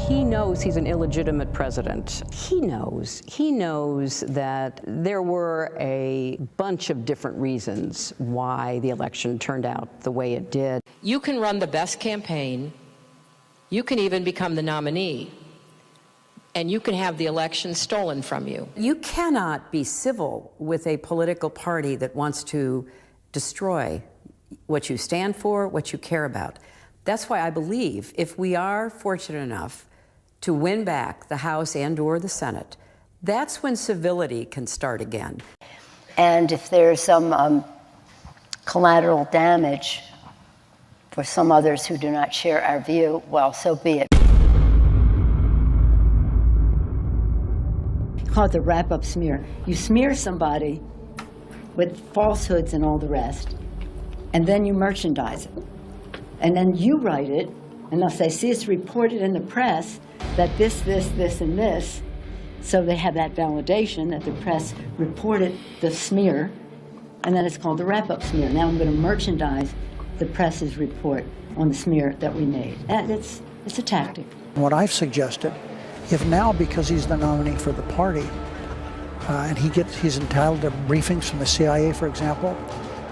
He knows he's an illegitimate president. He knows that there were a bunch of different reasons why the election turned out the way it did. You can run the best campaign, you can even become the nominee, and you can have the election stolen from you. You cannot be civil with a political party that wants to destroy what you stand for, what you care about. That's why I believe if we are fortunate enough to win back the House and/or the Senate, that's when civility can start again. And if there's some collateral damage for some others who do not share our view, well, so be it. Call it the wrap-up smear. You smear somebody with falsehoods and all the rest, and then you merchandise it. And then you write it, and they'll say, see, it's reported in the press that this, and this. So they have that validation that the press reported the smear, and then it's called the wrap-up smear. Now I'm going to merchandise the press's report on the smear that we made. And it's a tactic. What I've suggested, if now, because he's the nominee for the party, and he's entitled to briefings from the CIA, for example,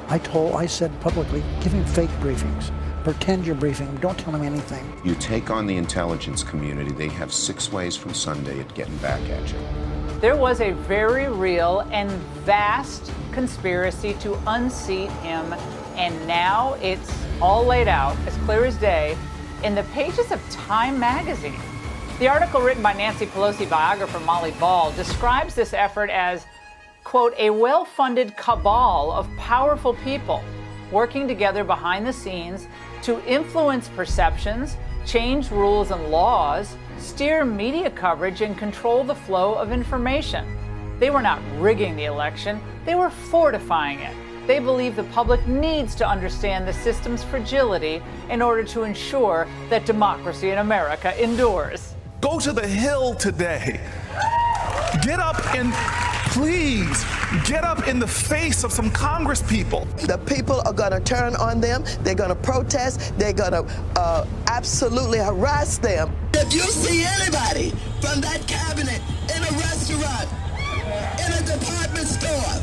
I said publicly, give him fake briefings. Pretend you're briefing him. Don't tell him anything. You take on the intelligence community, they have 6 ways from Sunday at getting back at you. There was a very real and vast conspiracy to unseat him, and now it's all laid out, as clear as day, in the pages of Time magazine. The article written by Nancy Pelosi biographer Molly Ball describes this effort as, quote, a well-funded cabal of powerful people working together behind the scenes to influence perceptions, change rules and laws, steer media coverage, and control the flow of information. They were not rigging the election, they were fortifying it. They believe the public needs to understand the system's fragility in order to ensure that democracy in America endures. Go to the Hill today. Get up and please get up in the face of some Congress people. The people are going to turn on them. They're going to protest. They're going to absolutely harass them. If you see anybody from that cabinet in a restaurant, in a department store,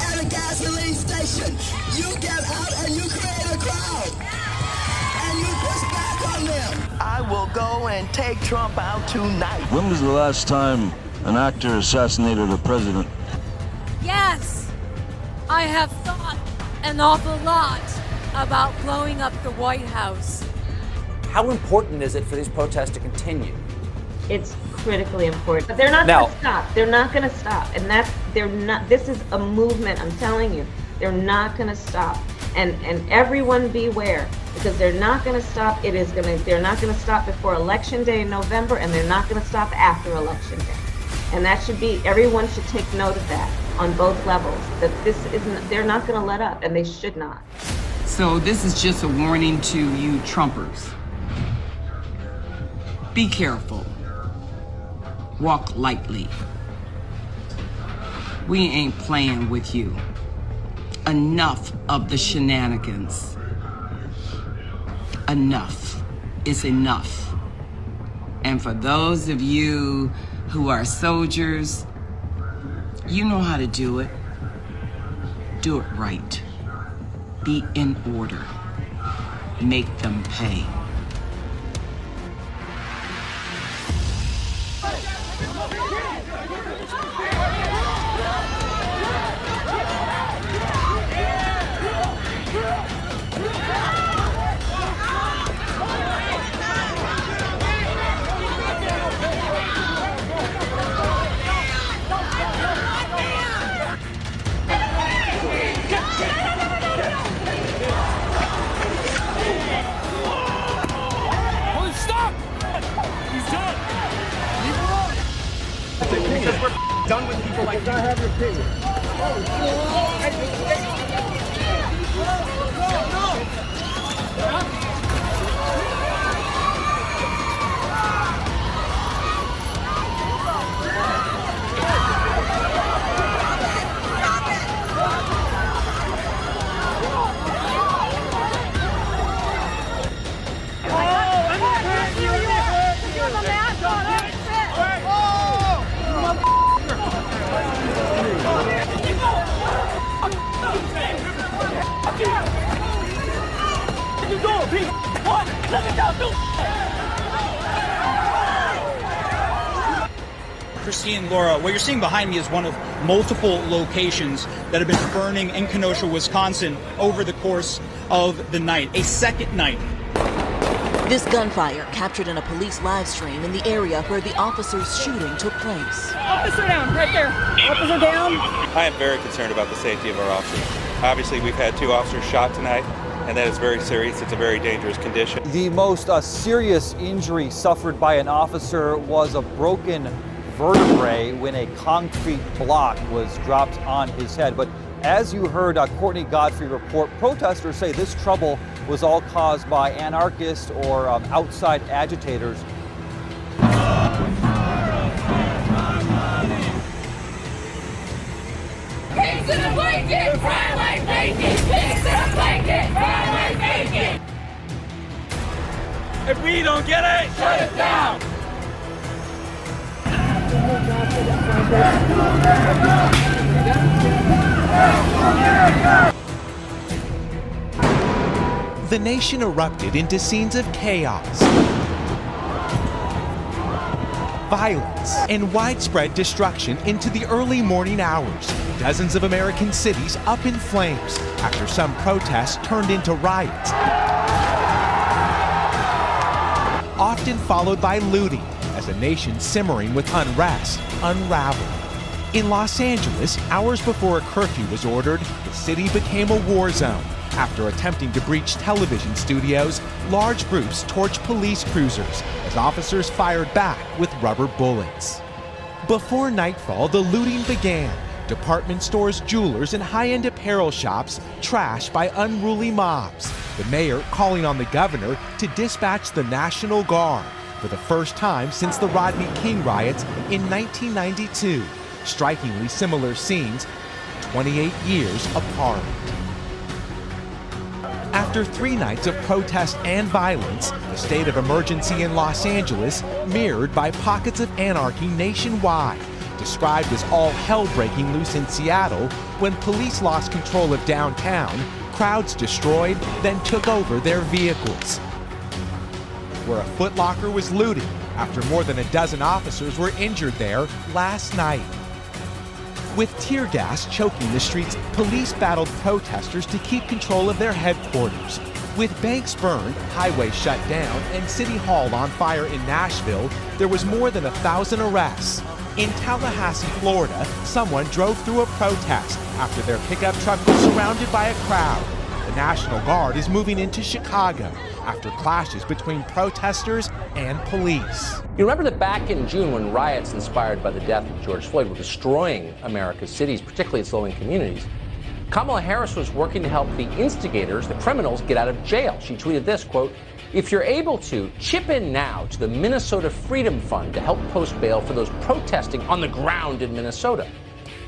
at a gasoline station, you get out and you create a crowd. And you push back on them. I will go and take Trump out tonight. When was the last time an actor assassinated a president? Yes, I have thought an awful lot about blowing up the White House. How important is it for these protests to continue? It's critically important. But they're not going to stop. They're not going to stop. And this is a movement, I'm telling you. They're not going to stop. And everyone beware, because they're not going to stop. They're not going to stop before Election Day in November, and they're not going to stop after Election Day. And that should be, everyone should take note of that on both levels, that they're not going to let up, and they should not. So this is just a warning to you Trumpers. Be careful. Walk lightly. We ain't playing with you. Enough of the shenanigans. Enough is enough. And for those of you who are soldiers, you know how to do it. Do it right. Be in order. Make them pay. We're done with people like you. I have your opinion. You're the man. Christine, Laura, what you're seeing behind me is one of multiple locations that have been burning in Kenosha, Wisconsin over the course of the night, a second night. This gunfire captured in a police live stream in the area where the officer's shooting took place. Officer down, right there. Officer down. I am very concerned about the safety of our officers. Obviously, we've had 2 officers shot tonight, and that is very serious. It's a very dangerous condition. The most serious injury suffered by an officer was a broken vertebrae when a concrete block was dropped on his head. But as you heard Courtney Godfrey report, protesters say this trouble was all caused by anarchists or outside agitators. Pigs in a blanket, fry like bacon. Pigs in a blanket, fry like bacon. If we don't get it, Shut it down. The nation erupted into scenes of chaos, violence, and widespread destruction into the early morning hours. Dozens of American cities up in flames after some protests turned into riots, often followed by looting as a nation simmering with unrest unraveled. In Los Angeles, hours before a curfew was ordered, the city became a war zone. After attempting to breach television studios, large groups torched police cruisers as officers fired back with rubber bullets. Before nightfall, the looting began. Department stores, jewelers, and high-end apparel shops trashed by unruly mobs. The mayor calling on the governor to dispatch the National Guard for the first time since the Rodney King riots in 1992. Strikingly similar scenes, 28 years apart. After 3 nights of protest and violence, the state of emergency in Los Angeles mirrored by pockets of anarchy nationwide, described as all hell breaking loose in Seattle when police lost control of downtown, crowds destroyed, then took over their vehicles. Where a Foot Locker was looted after more than a dozen officers were injured there last night. With tear gas choking the streets, police battled protesters to keep control of their headquarters. With banks burned, highways shut down, and City Hall on fire in Nashville, there was more than 1,000 arrests. In Tallahassee, Florida, someone drove through a protest after their pickup truck was surrounded by a crowd. The National Guard is moving into Chicago after clashes between protesters and police. You remember that back in June when riots inspired by the death of George Floyd were destroying America's cities, particularly its low-income communities, Kamala Harris was working to help the instigators, the criminals, get out of jail. She tweeted this, quote, "If you're able to, chip in now to the Minnesota Freedom Fund to help post bail for those protesting on the ground in Minnesota."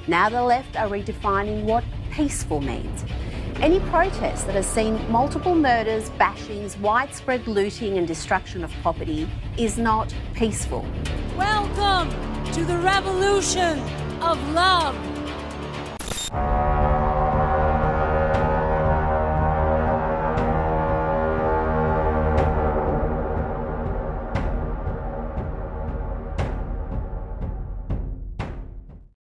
Now the left are redefining what peaceful means. Any protest that has seen multiple murders, bashings, widespread looting and destruction of property is not peaceful. Welcome to the revolution of love.